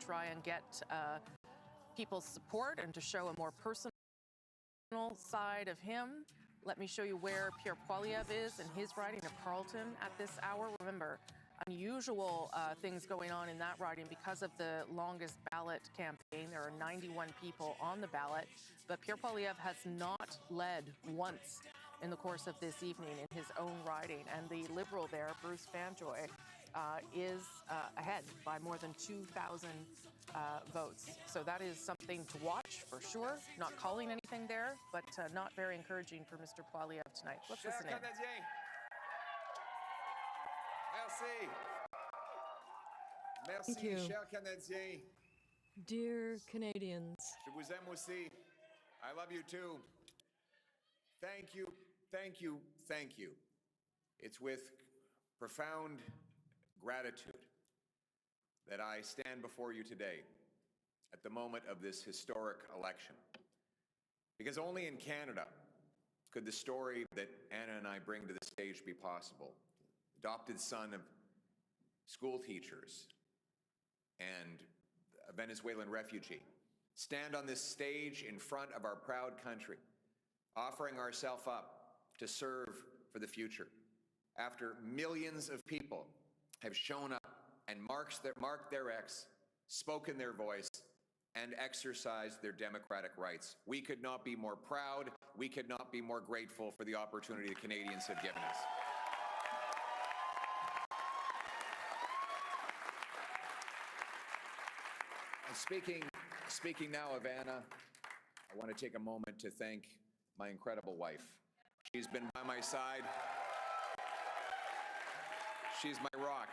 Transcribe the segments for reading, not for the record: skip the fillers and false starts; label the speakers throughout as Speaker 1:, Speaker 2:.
Speaker 1: try and get people's support and to show a more personal side of him. Let me show you where Pierre Poilievre is in his riding of Carleton at this hour. Remember, unusual things going on in that riding because of the longest ballot campaign. There are 91 people on the ballot, but Pierre Poilievre has not led once in the course of this evening in his own riding. And the Liberal there, Bruce Fanjoy, is ahead by more than 2,000 votes. So that is something to watch for sure. Not calling anything there, but not very encouraging for Mr. Poilievre tonight. Let's listen in.
Speaker 2: Merci.
Speaker 3: Thank you.
Speaker 2: Chers Canadiens.
Speaker 3: Dear Canadians,
Speaker 2: Je vous aime aussi. I love you too. Thank you, thank you, thank you. It's with profound gratitude that I stand before you today at the moment of this historic election. Because only in Canada could the story that Anna and I bring to the stage be possible. Adopted son of school teachers and a Venezuelan refugee, stand on this stage in front of our proud country, offering ourselves up to serve for the future. After millions of people have shown up and marked their X, spoken their voice, and exercised their democratic rights. We could not be more proud. We could not be more grateful for the opportunity the Canadians have given us. And speaking now of Anna, I want to take a moment to thank my incredible wife. She's been by my side. She's my rock.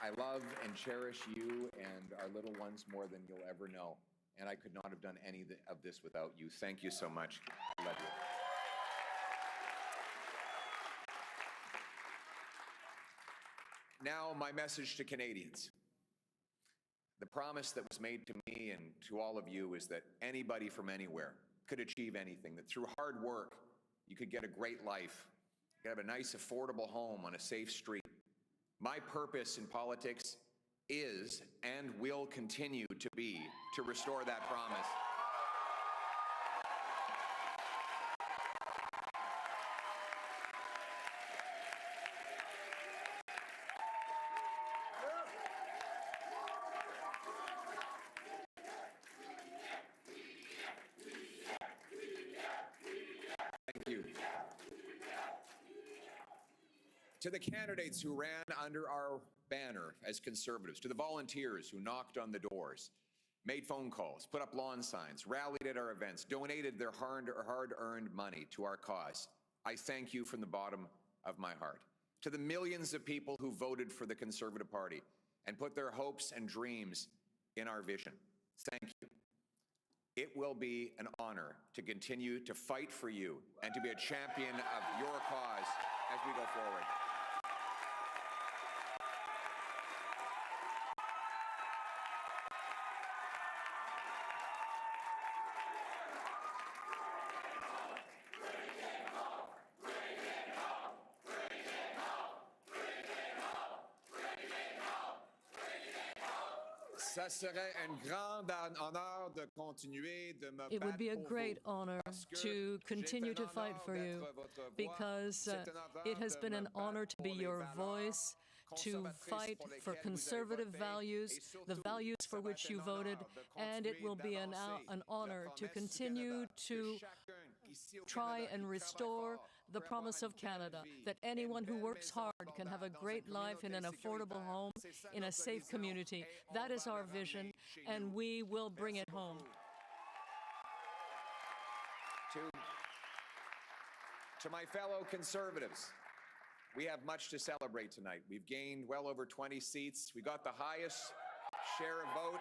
Speaker 2: I love and cherish you and our little ones more than you'll ever know. And I could not have done any of this without you. Thank you so much. I love you. Now, my message to Canadians. The promise that was made to me and to all of you is that anybody from anywhere could achieve anything, that through hard work, you could get a great life, you could have a nice, affordable home on a safe street. My purpose in politics is and will continue to be to restore that promise. To the candidates who ran under our banner as Conservatives, to the volunteers who knocked on the doors, made phone calls, put up lawn signs, rallied at our events, donated their hard-earned money to our cause, I thank you from the bottom of my heart. To the millions of people who voted for the Conservative Party and put their hopes and dreams in our vision, thank you. It will be an honor to continue to fight for you and to be a champion of your cause as we go forward.
Speaker 3: It would be a great honor to continue to fight for you because it has been an honor to be your voice, to fight for conservative values, the values for which you voted, and it will be an honor to continue to try and restore the promise of Canada, that anyone who works hard can have a great life in an affordable home, in a safe community. That is our vision, and we will bring it home.
Speaker 2: To my fellow Conservatives, we have much to celebrate tonight. We've gained well over 20 seats. We got the highest share of vote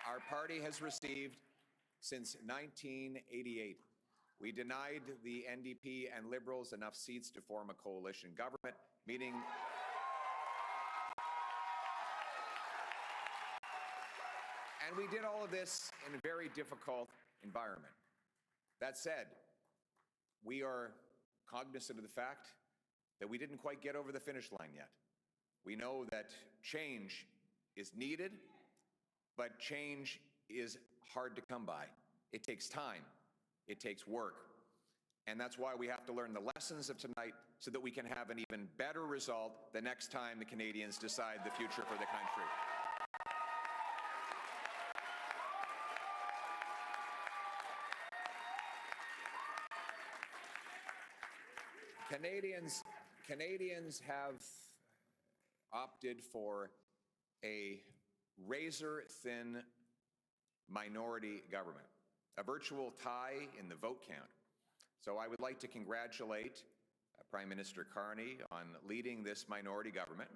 Speaker 2: our party has received since 1988. We denied the NDP and Liberals enough seats to form a coalition government, meaning and we did all of this in a very difficult environment. That said, we are cognizant of the fact that we didn't quite get over the finish line yet. We know that change is needed, but change is hard to come by. It takes time. It takes work. And that's why we have to learn the lessons of tonight so that we can have an even better result the next time the Canadians decide the future for the country. Canadians have opted for a razor-thin minority government, a virtual tie in the vote count. So I would like to congratulate Prime Minister Carney on leading this minority government.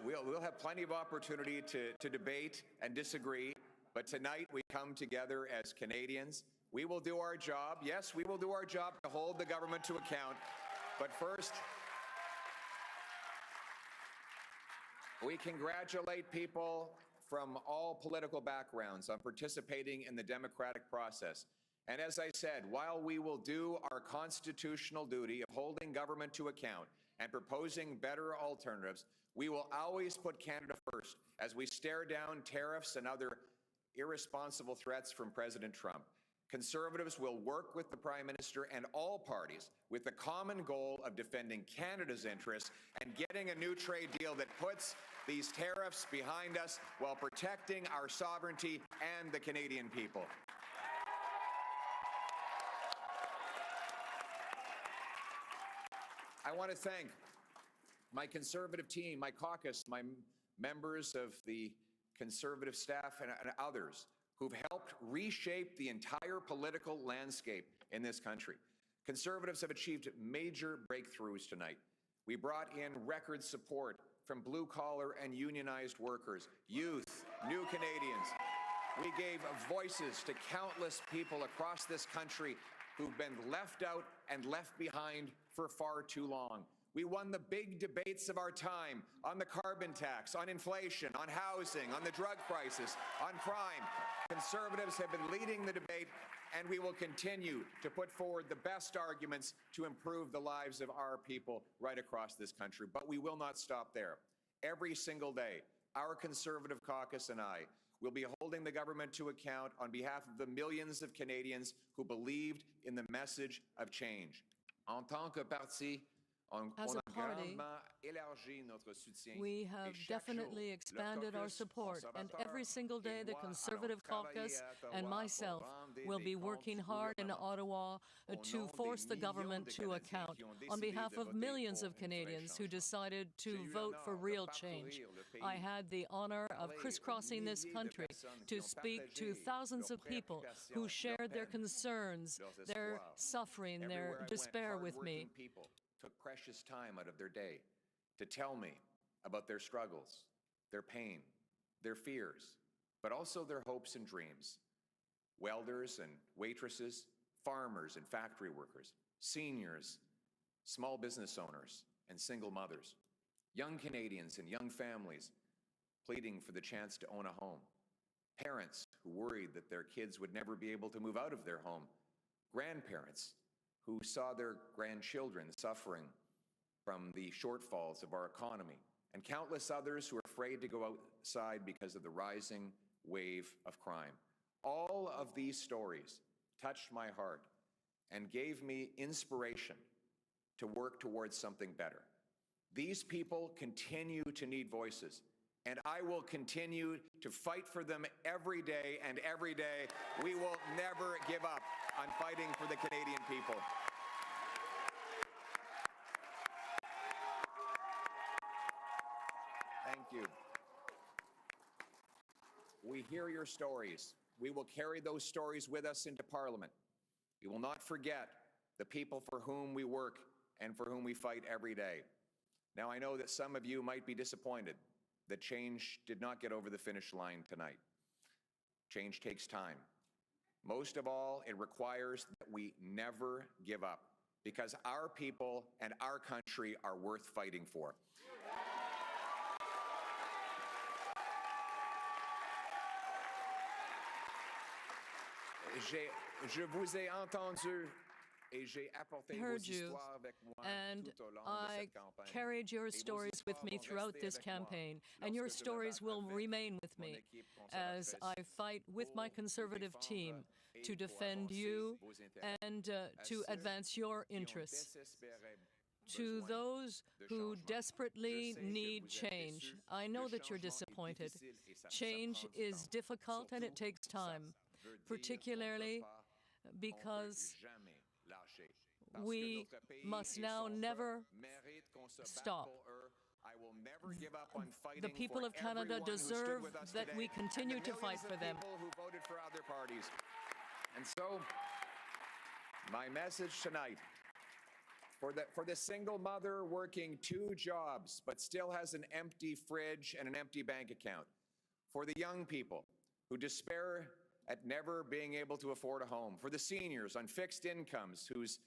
Speaker 2: We'll have plenty of opportunity to debate and disagree, but tonight we come together as Canadians. We will do our job. Yes, we will do our job to hold the government to account. But first, we congratulate people from all political backgrounds on participating in the democratic process. And as I said, while we will do our constitutional duty of holding government to account and proposing better alternatives, we will always put Canada first as we stare down tariffs and other irresponsible threats from President Trump. Conservatives will work with the Prime Minister and all parties with the common goal of defending Canada's interests and getting a new trade deal that puts these tariffs behind us while protecting our sovereignty and the Canadian people. I want to thank my Conservative team, my caucus, my members of the Conservative staff and others who've helped reshape the entire political landscape in this country. Conservatives have achieved major breakthroughs tonight. We brought in record support from blue-collar and unionized workers, youth, new Canadians. We gave voices to countless people across this country who've been left out and left behind for far too long. We won the big debates of our time on the carbon tax, on inflation, on housing, on the drug crisis, on crime. Conservatives have been leading the debate, and we will continue to put forward the best arguments to improve the lives of our people right across this country. But we will not stop there. Every single day, our Conservative caucus and I will be holding the government to account on behalf of the millions of Canadians who believed in the message of change. En tant que parti,
Speaker 3: as a party, we have definitely expanded our support, and every single day the Conservative caucus and myself will be working hard in Ottawa to force the government to account on behalf of millions of Canadians who decided to vote for real change. I had the honor of crisscrossing this country to speak to thousands of people who shared their concerns, their suffering, their despair with me.
Speaker 2: Took precious time out of their day to tell me about their struggles, their pain, their fears, but also their hopes and dreams. Welders and waitresses, farmers and factory workers, seniors, small business owners and single mothers, young Canadians and young families pleading for the chance to own a home, parents who worried that their kids would never be able to move out of their home, grandparents who saw their grandchildren suffering from the shortfalls of our economy, and countless others who are afraid to go outside because of the rising wave of crime. All of these stories touched my heart and gave me inspiration to work towards something better. These people continue to need voices, and I will continue to fight for them every day, and every day we will never give up on fighting for the Canadian people. Thank you. We hear your stories. We will carry those stories with us into Parliament. We will not forget the people for whom we work and for whom we fight every day. Now, I know that some of you might be disappointed that change did not get over the finish line tonight. Change takes time. Most of all, it requires that we never give up, because our people and our country are worth fighting for. Je vous ai entendu
Speaker 3: I heard you, and I carried your stories with me throughout this campaign, and your stories will remain with me as I fight with my Conservative team to defend you and to advance your interests. To those who desperately need change, I know that you're disappointed. Change is difficult and it takes time, particularly because we must now never stop. The people of Canada deserve that we continue to fight for them.
Speaker 2: Who voted for other parties. And so, my message tonight, for the single mother working 2 jobs but still has an empty fridge and an empty bank account, for the young people who despair at never being able to afford a home, for the seniors on fixed incomes whose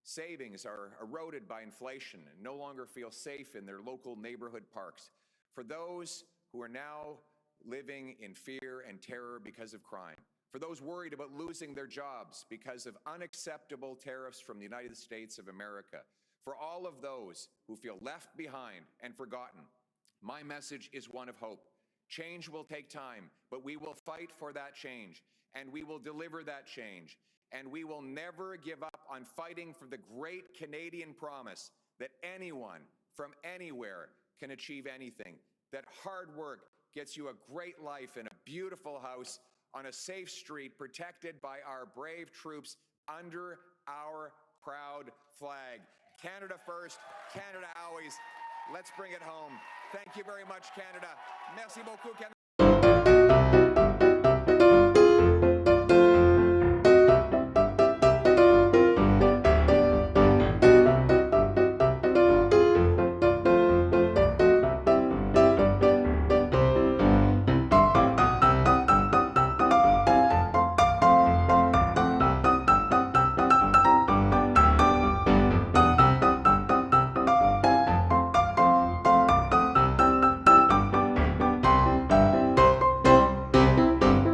Speaker 2: savings are eroded by inflation and no longer feel safe in their local neighborhood parks, for those who are now living in fear and terror because of crime, for those worried about losing their jobs because of unacceptable tariffs from the United States of America, for all of those who feel left behind and forgotten, my message is one of hope. Change will take time, but we will fight for that change, and we will deliver that change, and we will never give up on fighting for the great Canadian promise that anyone from anywhere can achieve anything, that hard work gets you a great life in a beautiful house on a safe street protected by our brave troops under our proud flag. Canada first, Canada always. Let's bring it home. Thank you very much, Canada. Merci beaucoup, Canada.